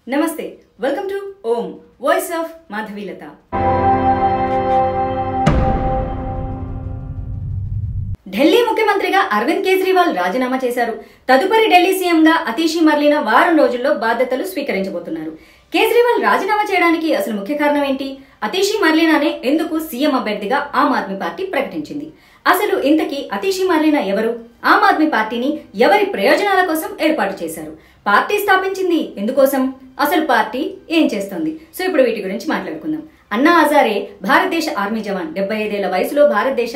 నమస్తే, welcome to Om voice of Madhavilatha. Delhi ముఖ్యమంత్రిగా అరవింద్ కేజ్రీవాల్ రాజీనామా చేశారు. తదుపరి ఢిల్లీ సీఎంగా అతీషి మర్లీనా వారం రోజుల్లో బాధ్యతలు స్వీకరించబోతున్నారు. కేజ్రీవాల్ రాజీనామా చేయడానికి అసలు ముఖ్య కారణం ఏంటి? అతీషి మర్లీనానే ఎందుకు సీఎం అభ్యర్థిగా ఆమ్ ఆద్మీ పార్టీ ప్రకటించింది? అసలు ఇంతకీ అతీషి మర్లీనా ఎవరు? ఆమ్ ఆద్మీ పార్టీని ఎవరి ప్రయోజనాల కోసం ఏర్పాటు చేశారు? పార్టీ స్థాపించింది ఎందుకోసం? అసలు పార్టీ ఏం చేస్తోంది? సో ఇప్పుడు వీటి గురించి మాట్లాడుకుందాం. అన్నా హజారే భారతదేశ ఆర్మీ జవాన్. 75 ఏళ్ల వయసులో భారతదేశ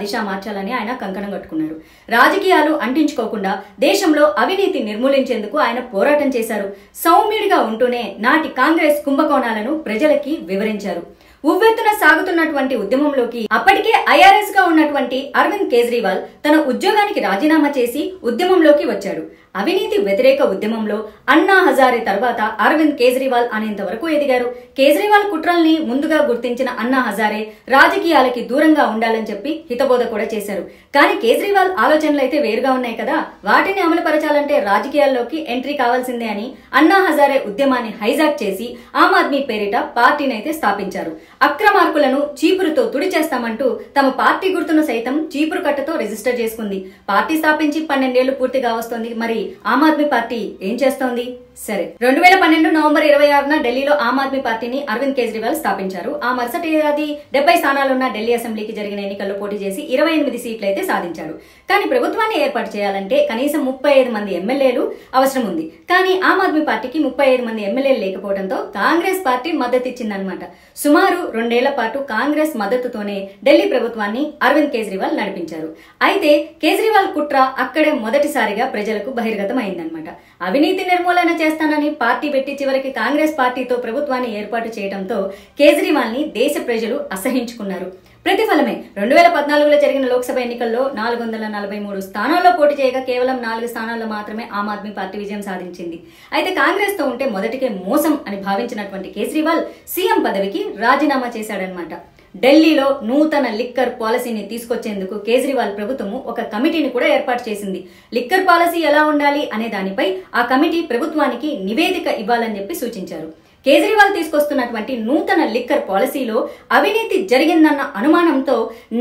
దిశ మార్చాలని ఆయన కంకణం కట్టుకున్నారు. రాజకీయాలు అంటించుకోకుండా దేశంలో అవినీతి నిర్మూలించేందుకు ఆయన పోరాటం చేశారు. సౌమ్యుడిగా ఉంటూనే నాటి కాంగ్రెస్ కుంభకోణాలను ప్రజలకి వివరించారు. ఉవ్వెత్తున సాగుతున్నటువంటి ఉద్యమంలోకి అప్పటికే ఐఆర్ఎస్ గా ఉన్నటువంటి అరవింద్ కేజ్రీవాల్ తన ఉద్యోగానికి రాజీనామా చేసి ఉద్యమంలోకి వచ్చాడు. అవినీతి వ్యతిరేక ఉద్యమంలో అన్నా హజారే తర్వాత అరవింద్ కేజ్రీవాల్ అనేంత వరకు ఎదిగారు. కేజ్రీవాల్ కుట్రల్ని ముందుగా గుర్తించిన అన్నా హజారే రాజకీయాలకి దూరంగా ఉండాలని చెప్పి హితబోధ కూడా చేశారు. కానీ కేజ్రీవాల్ ఆలోచనలు అయితే వేరుగా ఉన్నాయి కదా, వాటిని అమలుపరచాలంటే రాజకీయాల్లోకి ఎంట్రీ కావాల్సిందే అని అన్నా హజారే ఉద్యమాన్ని హైజాక్ చేసి ఆమ్ ఆద్మీ పేరిట పార్టీని అయితే స్థాపించారు. అక్రమార్కులను చీపురుతో తుడిచేస్తామంటూ తమ పార్టీ గుర్తును సైతం చీపురు కట్టతో రిజిస్టర్ చేసుకుంది. పార్టీ స్థాపించి 12 ఏళ్లు పూర్తిగా వస్తోంది. మరి ఆమ్ ఆద్మీ పార్టీ ఏం చేస్తోంది? సరే, 2012 నవంబర్ 26న ఢిల్లీలో ఆమ్ ఆద్మీ పార్టీని అరవింద్ కేజ్రీవాల్ స్థాపించారు. ఆ మరుసటి ఏడాది 70 స్థానాలున్న ఢిల్లీ అసెంబ్లీకి జరిగిన ఎన్నికల్లో పోటీ చేసి 28 సీట్లు అయితే సాధించారు. కానీ ప్రభుత్వాన్ని ఏర్పాటు చేయాలంటే కనీసం 35 మంది ఎమ్మెల్యేలు అవసరం ఉంది. కానీ ఆమ్ ఆద్మీ పార్టీకి 35 మంది ఎమ్మెల్యేలు లేకపోవడంతో కాంగ్రెస్ పార్టీ మద్దతు ఇచ్చిందనమాట. సుమారు 2 ఏళ్ల పాటు కాంగ్రెస్ మద్దతుతోనే ఢిల్లీ ప్రభుత్వాన్ని అరవింద్ కేజ్రీవాల్ నడిపించారు. అయితే కేజ్రీవాల్ కుట్ర అక్కడే మొదటిసారిగా ప్రజలకు బహిర్గతం అయిందనమాట. అవినీతి నిర్మూలన చేస్తానని పార్టీ పెట్టి చివరికి కాంగ్రెస్ పార్టీతో ప్రభుత్వాన్ని ఏర్పాటు చేయడంతో కేజ్రీవాల్ ని దేశ ప్రజలు అసహించుకున్నారు. ప్రతిఫలమే 2014లో జరిగిన లోక్సభ ఎన్నికల్లో 443 స్థానాల్లో పోటీ చేయగా కేవలం 4 స్థానాల్లో మాత్రమే ఆమ్ ఆద్మీ పార్టీ విజయం సాధించింది. అయితే కాంగ్రెస్ తో ఉంటే మొదటికే మోసం అని భావించినటువంటి కేజ్రీవాల్ సీఎం పదవికి రాజీనామా చేశాడనమాట. ఢిల్లీలో నూతన లిక్కర్ పాలసీని తీసుకొచ్చేందుకు కేజ్రీవాల్ ప్రభుత్వము ఒక కమిటీని కూడా ఏర్పాటు చేసింది. లిక్కర్ పాలసీ ఎలా ఉండాలి అనే దానిపై ఆ కమిటీ ప్రభుత్వానికి నివేదిక ఇవ్వాలని చెప్పి సూచించారు. కేజ్రీవాల్ తీసుకొస్తున్నటువంటి నూతన లిక్కర్ పాలసీలో అవినీతి జరిగిందన్న అనుమానంతో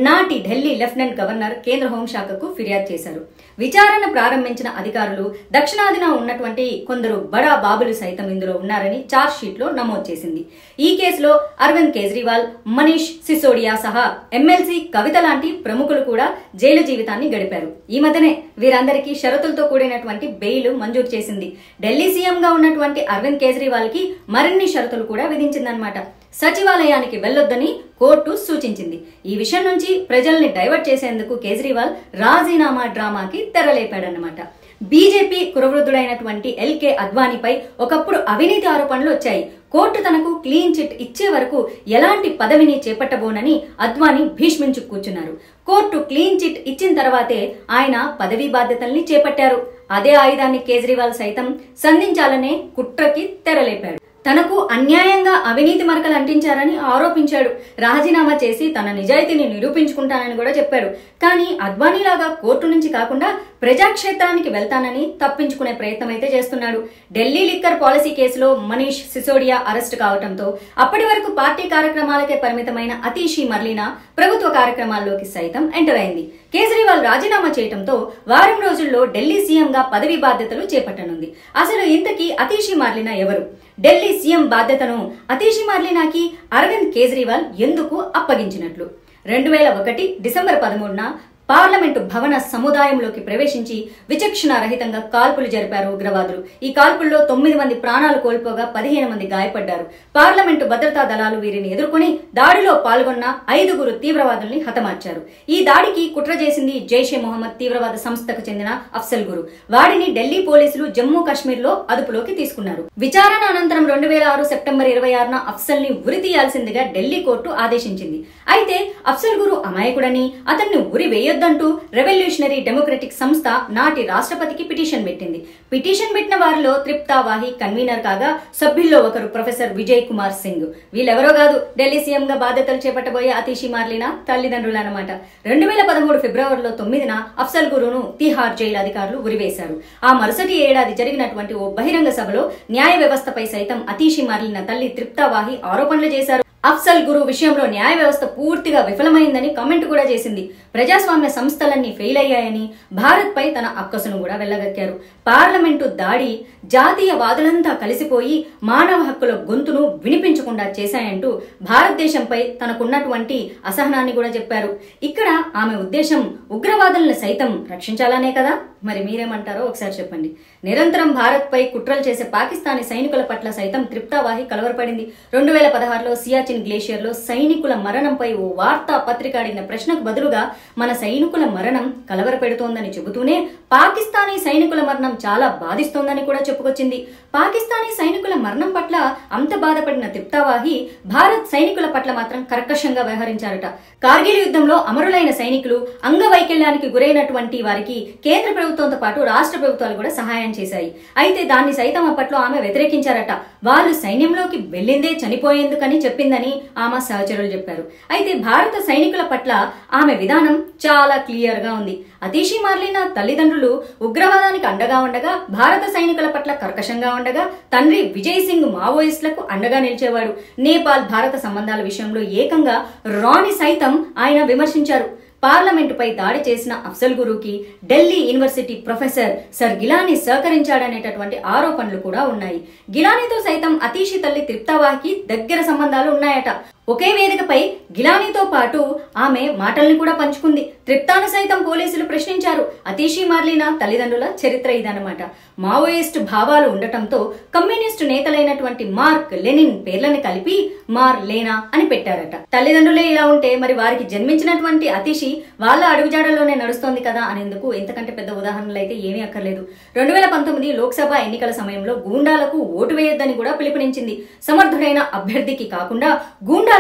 నాటి ఢిల్లీ లెఫ్టినెంట్ గవర్నర్ కేంద్ర హోంశాఖకు ఫిర్యాదు చేశారు. విచారణ ప్రారంభించిన అధికారులు దక్షిణాదిన ఉన్నటువంటి కొందరు బడా బాబులు సైతం ఇందులో ఉన్నారని చార్జ్ షీట్ లో నమోదు చేసింది. ఈ కేసులో అరవింద్ కేజ్రీవాల్, మనీష్ సిసోడియా సహా ఎమ్మెల్సీ కవిత లాంటి ప్రముఖులు కూడా జైలు జీవితాన్ని గడిపారు. ఈ మధ్యనే వీరందరికీ షరతులతో కూడినటువంటి బెయిల్ మంజూరు చేసింది. ఢిల్లీ సీఎం గా ఉన్నటువంటి అరవింద్ కేజ్రీవాల్ కి మరిన్ని షరతులు కూడా విధించిందన్నమాట. సచివాలయానికి వెళ్లొద్దని కోర్టు సూచించింది. ఈ విషయం నుంచి ప్రజల్ని డైవర్ట్ చేసేందుకు కేజ్రీవాల్ రాజీనామా డ్రామాకి తెరలేపాడన్నమాట. బీజేపీ కురవృద్ధుడైనటువంటి ఎల్కే అద్వానీపై ఒకప్పుడు అవినీతి ఆరోపణలు వచ్చాయి. కోర్టు తనకు క్లీన్ చిట్ ఇచ్చే వరకు ఎలాంటి పదవిని చేపట్టబోనని అద్వానీ భీష్మించు కూర్చున్నారు. కోర్టు క్లీన్ చిట్ ఇచ్చిన తర్వాతే ఆయన పదవీ బాధ్యతల్ని చేపట్టారు. అదే ఆయుధాన్ని కేజ్రీవాల్ సైతం సంధించాలనే కుట్రకి తెరలేపాడు. తనకు అన్యాయంగా అవినీతి మరకలు అంటించారని ఆరోపించాడు. రాజీనామా చేసి తన నిజాయితీని నిరూపించుకుంటానని కూడా చెప్పాడు. కానీ అద్వానీలాగా కోర్టు నుంచి కాకుండా ప్రజాక్షేత్రానికి వెళ్తానని తప్పించుకునే ప్రయత్నం అయితే చేస్తున్నాడు. ఢిల్లీ లిక్కర్ పాలసీ కేసులో మనీష్ సిసోడియా అరెస్ట్ కావడంతో అప్పటి వరకు పార్టీ కార్యక్రమాలకే పరిమితమైన అతీషి మర్లీనా ప్రభుత్వ కార్యక్రమాల్లోకి సైతం ఎంటర్ అయింది. కేజ్రీవాల్ రాజీనామా చేయడంతో వారం రోజుల్లో ఢిల్లీ సీఎం గా పదవి బాధ్యతలు చేపట్టనుంది. అసలు ఇంతకీ అతీషి మర్లీనా ఎవరు? ఢిల్లీ సీఎం బాధ్యతను అతీషి మర్లీనాకి అరవింద్ కేజ్రీవాల్ ఎందుకు అప్పగించినట్లు? 2001 డిసెంబర్ 13న పార్లమెంటు భవన సముదాయంలోకి ప్రవేశించి విచక్షణ రహితంగా కాల్పులు జరిపారు ఉగ్రవాదులు. ఈ కాల్పుల్లో 9 మంది ప్రాణాలు కోల్పోగా 15 మంది గాయపడ్డారు. పార్లమెంటు భద్రతా దళాలు వీరిని ఎదుర్కొని దాడిలో పాల్గొన్న 5 తీవ్రవాదుల్ని హతమార్చారు. ఈ దాడికి కుట్ర చేసింది జైషే మొహమ్మద్ తీవ్రవాద సంస్థకు చెందిన అఫ్సల్ గురు. వాడిని ఢిల్లీ పోలీసులు జమ్మూ కాశ్మీర్ లో అదుపులోకి తీసుకున్నారు. విచారణ అనంతరం 2006 సెప్టెంబర్ 26న అఫ్సల్ ని ఉరి తీయాల్సిందిగా ఢిల్లీ కోర్టు ఆదేశించింది. అయితే అఫ్సల్ గురు అమాయకుడని అతన్ని ఉరి వేయొద్దు చేయొద్దంటూ రెవల్యూషనరీ డెమోక్రటిక్ సంస్థ నాటి రాష్ట్రపతికి పిటిషన్ పెట్టింది. పిటిషన్ పెట్టిన వారిలో తృప్తా వాహి కన్వీనర్ కాగా సభ్యుల్లో ఒకరు ప్రొఫెసర్ విజయ్ కుమార్ సింగ్. వీళ్ళెవరో కాదు, ఢిల్లీ సీఎం గా బాధ్యతలు చేపట్టబోయే అతీషి మార్లినా తల్లిదండ్రులు అన్నమాట. 2013 ఫిబ్రవరిలో 9న అఫ్జల్ గురును తిహార్ జైలు అధికారులు ఉరివేశారు. ఆ మరుసటి ఏడాది జరిగినటువంటి ఓ బహిరంగ సభలో న్యాయ వ్యవస్థపై సైతం అతీషి మార్లినా తల్లి తృప్తా వాహి ఆరోపణలు చేశారు. అఫ్జల్ గురు విషయంలో న్యాయ వ్యవస్థ పూర్తిగా విఫలమైందని కామెంట్ కూడా చేసింది. ప్రజాస్వామ్య సంస్థలన్నీ ఫెయిల్ అయ్యాయని, భారత్ పై తన అక్కసును కూడా వెళ్లగక్కారు. పార్లమెంటు దాడి జాతీయవాదులంతా కలిసిపోయి మానవ హక్కుల గొంతును వినిపించకుండా చేశాయంటూ భారతదేశంపై తనకున్నటువంటి అసహనాన్ని కూడా చెప్పారు. ఇక్కడ ఆమె ఉద్దేశం ఉగ్రవాదులను సైతం రక్షించాలనే కదా. మరి మీరేమంటారో ఒకసారి చెప్పండి. నిరంతరం భారత్ పై కుట్రలు చేసే పాకిస్తానీ సైనికుల పట్ల సైతం తృప్తా వాహి కలవరపడింది. 2016లో సియాచిన్ గ్లేషియర్ లో సైనికుల మరణంపై ఓ వార్తా పత్రిక అడిగిన ప్రశ్నకు బదులుగా మన సైనికుల మరణం కలవరపెడుతోందని చెబుతూనే పాకిస్తానీ సైనికుల మరణం చాలా బాధిస్తోందని కూడా చెప్పుకొచ్చింది. పాకిస్తానీ సైనికుల మరణం పట్ల అంత బాధపడిన తృప్తా వాహి భారత్ సైనికుల పట్ల మాత్రం కర్కశంగా వ్యవహరించారట. కార్గిల్ యుద్ధంలో అమరులైన సైనికులు, అంగవైకల్యానికి గురైనటువంటి వారికి కేంద్ర ప్రభుత్వంతో పాటు రాష్ట్ర ప్రభుత్వాలు కూడా సహాయం చేశాయి. అయితే దాన్ని సైతం అప్పట్లో ఆమె వ్యతిరేకించారట. వాళ్ళు సైన్యంలోకి వెళ్లిందే చనిపోయేందుకని చెప్పిందని ఆమె సహచరులు చెప్పారు. అయితే భారత సైనికుల పట్ల ఆమె విధానం చాలా క్లియర్ గా ఉంది. అతీషి మార్లినా తల్లిదండ్రులు ఉగ్రవాదానికి అండగా ఉండగా, భారత సైనికుల పట్ల కర్కశంగా ఉండగా, తండ్రి విజయ్ సింగ్ మావోయిస్టులకు అండగా నిలిచేవాడు. నేపాల్ భారత సంబంధాల విషయంలో ఏకంగా రాని సైతం ఆయన విమర్శించారు. పార్లమెంటుపై దాడి చేసిన అఫ్జల్ గురుకి ఢిల్లీ యూనివర్సిటీ ప్రొఫెసర్ సర్ గిలానీ సహకరించాడనేటటువంటి ఆరోపణలు కూడా ఉన్నాయి. గిలానీతో సైతం అతీషి తల్లి తృప్తా వాహికి దగ్గర సంబంధాలు ఉన్నాయట. ఒకే వేదికపై గిలానీతో పాటు ఆమె మాటల్ని కూడా పంచుకుంది. తృప్తాను సైతం పోలీసులు ప్రశ్నించారు. అతీషి మార్లినా తల్లిదండ్రుల చరిత్ర ఇదన్నమాట. మావోయిస్టు భావాలు ఉండటంతో కమ్యూనిస్టు నేతలైనటువంటి మార్క్ లెనిన్ పేర్లను కలిపి మార్లేనా అని పెట్టారట. తల్లిదండ్రులే ఇలా ఉంటే మరి వారికి జన్మించినటువంటి అతీషి వాళ్ళ అడుగుజాడల్లోనే నడుస్తోంది కదా అనేందుకు ఇంతకంటే పెద్ద ఉదాహరణలు అయితే ఏమీ అక్కర్లేదు. 2019 లోక్సభ ఎన్నికల సమయంలో గూండాలకు ఓటు వేయొద్దని కూడా పిలుపునిచ్చింది. సమర్థుడైన అభ్యర్థికి కాకుండా గూండా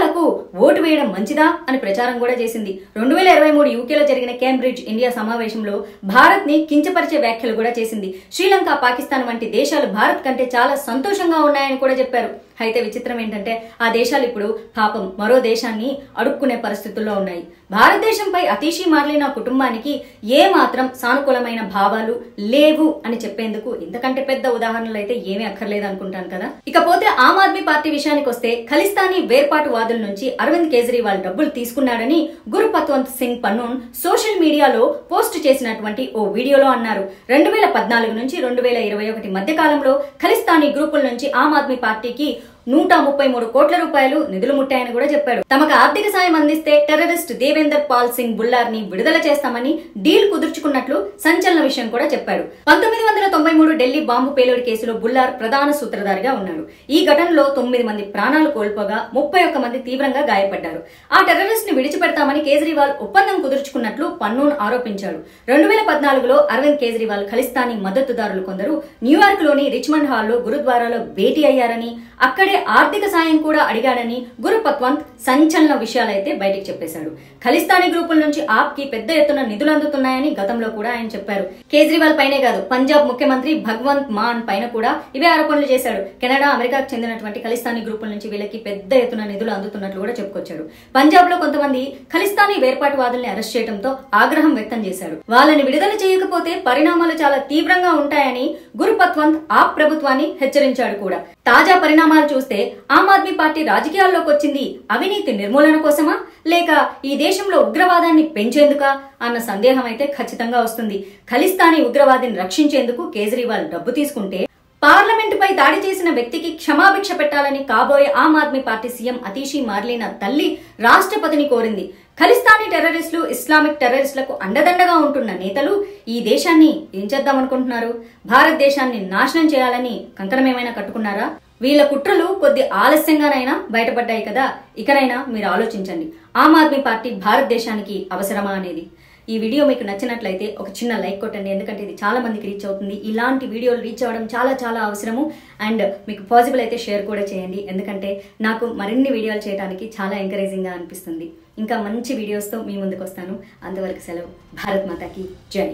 ఓటు వేయడం మంచిదా అని ప్రచారం కూడా చేసింది. 2023 యూకేలో జరిగిన కేంబ్రిడ్జ్ ఇండియా సమావేశంలో భారత్ ని కించపరిచే వ్యాఖ్యలు కూడా చేసింది. శ్రీలంక, పాకిస్తాన్ వంటి దేశాలు భారత్ కంటే చాలా సంతోషంగా ఉన్నాయని కూడా చెప్పారు. అయితే విచిత్రం ఏంటంటే ఆ దేశాలు ఇప్పుడు పాపం మరో దేశాన్ని అడుక్కునే పరిస్థితుల్లో ఉన్నాయి. భారతదేశంపై అతీషి మార్లినా కుటుంబానికి ఏ మాత్రం సానుకూలమైన భావాలు లేవు అని చెప్పేందుకు ఇంతకంటే పెద్ద ఉదాహరణలు అయితే ఏమీ అక్కర్లేదు అనుకుంటాను కదా. ఇకపోతే ఆమ్ ఆద్మీ పార్టీ విషయానికి వస్తే ఖలిస్తానీ వేర్పాటు వాదుల నుంచి అరవింద్ కేజ్రీవాల్ డబ్బులు తీసుకున్నాడని గురుపత్వంత్ సింగ్ పన్నూన్ సోషల్ మీడియాలో పోస్ట్ చేసినటువంటి ఓ వీడియోలో అన్నారు. 2014 నుంచి 2021 మధ్య కాలంలో ఖలిస్తానీ గ్రూపుల నుంచి ఆమ్ ఆద్మీ పార్టీకి 133 కోట్ల రూపాయలు నిధులు ముట్టాయని కూడా చెప్పాడు. తమకు ఆర్థిక సాయం అందిస్తే టెర్రరిస్ట్ దేవేందర్ పాల్ సింగ్ బుల్లార్ ని విడుదల చేస్తామని డీల్ కుదుర్చుకున్నట్లు సంచలన విషయం కూడా చెప్పాడు. 1993 ఢిల్లీ బాంబు పేలుడు కేసులో బుల్లార్ ప్రధాన సూత్రధారిగా ఉన్నాడు. ఈ ఘటనలో 9 మంది ప్రాణాలు కోల్పోగా 31 మంది తీవ్రంగా గాయపడ్డారు. ఆ టెర్రరిస్ట్ ని విడిచిపెడతామని కేజ్రీవాల్ ఒప్పందం కుదుర్చుకున్నట్లు పన్నూన్ ఆరోపించాడు. 2014లో అరవింద్ కేజ్రీవాల్ ఖలిస్తానీ మద్దతుదారులు కొందరు న్యూయార్క్ లోని రిచ్మండ్ హాల్లో గురుద్వారాలో భేటీ అయ్యారని, అక్కడే ఆర్థిక సాయం కూడా అడిగాడని గురుపత్వంత్ సంచలన విషయాలైతే బయటకు చెప్పేశాడు. ఖలిస్తానీ గ్రూపుల నుంచి ఆప్ కి పెద్ద ఎత్తున నిధులు అందుతున్నాయని గతంలో కూడా ఆయన చెప్పారు. కేజ్రీవాల్ పైనే కాదు, పంజాబ్ ముఖ్యమంత్రి భగవంత్ మాన్ పైన కూడా ఇవే ఆరోపణలు చేశాడు. కెనడా, అమెరికాకు చెందినటువంటి ఖలిస్తానీ గ్రూపుల నుంచి వీళ్ళకి పెద్ద ఎత్తున నిధులు అందుతున్నట్లు కూడా చెప్పుకొచ్చాడు. పంజాబ్ లో కొంతమంది ఖలిస్తానీ వేర్పాటువాదుల్ని అరెస్ట్ చేయడంతో ఆగ్రహం వ్యక్తం చేశాడు. వాళ్ళని విడుదల చేయకపోతే పరిణామాలు చాలా తీవ్రంగా ఉంటాయని గురుపత్వంత్ ఆప్ ప్రభుత్వాన్ని హెచ్చరించాడు కూడా. తాజా పరిణామాలు చూస్తే ఆమ్ ఆద్మీ పార్టీ రాజకీయాల్లోకి వచ్చింది అవినీతి నిర్మూలన కోసమా లేక ఈ దేశంలో ఉగ్రవాదాన్ని పెంచేందుకా అన్న సందేహం అయితే ఖచ్చితంగా వస్తుంది. ఖలిస్తానీ ఉగ్రవాదిని రక్షించేందుకు కేజ్రీవాల్ డబ్బు తీసుకుంటే పార్లమెంటుపై దాడి చేసిన వ్యక్తికి క్షమాభిక్ష పెట్టాలని కాబోయే ఆమ్ ఆద్మీ పార్టీ సీఎం అతీషి మార్లినా తల్లి రాష్ట్రపతిని కోరింది. ఖలిస్తానీ టెర్రరిస్టులు, ఇస్లామిక్ టెర్రరిస్టులకు అండదండగా ఉంటున్న నేతలు ఈ దేశాన్ని ఏం చేద్దామనుకుంటున్నారు? భారతదేశాన్ని నాశనం చేయాలని కంకణమేమైనా కట్టుకున్నారా? వీళ్ళ కుట్రలు కొద్ది ఆలస్యంగానైనా బయటపడ్డాయి కదా. ఇకనైనా మీరు ఆలోచించండి, ఆమ్ ఆద్మీ పార్టీ భారతదేశానికి అవసరమా అనేది. ఈ వీడియో మీకు నచ్చినట్లయితే ఒక చిన్న లైక్ కొట్టండి, ఎందుకంటే ఇది చాలా మందికి రీచ్ అవుతుంది. ఇలాంటి వీడియోలు రీచ్ అవ్వడం చాలా చాలా అవసరము. అండ్ మీకు పాసిబుల్ అయితే షేర్ కూడా చేయండి, ఎందుకంటే నాకు మరిన్ని వీడియోలు చేయడానికి చాలా ఎంకరేజింగ్గా అనిపిస్తుంది. ఇంకా మంచి వీడియోస్తో మీ ముందుకు వస్తాను. అంతవరకు సెలవు. భారత్ మాతాకి జై.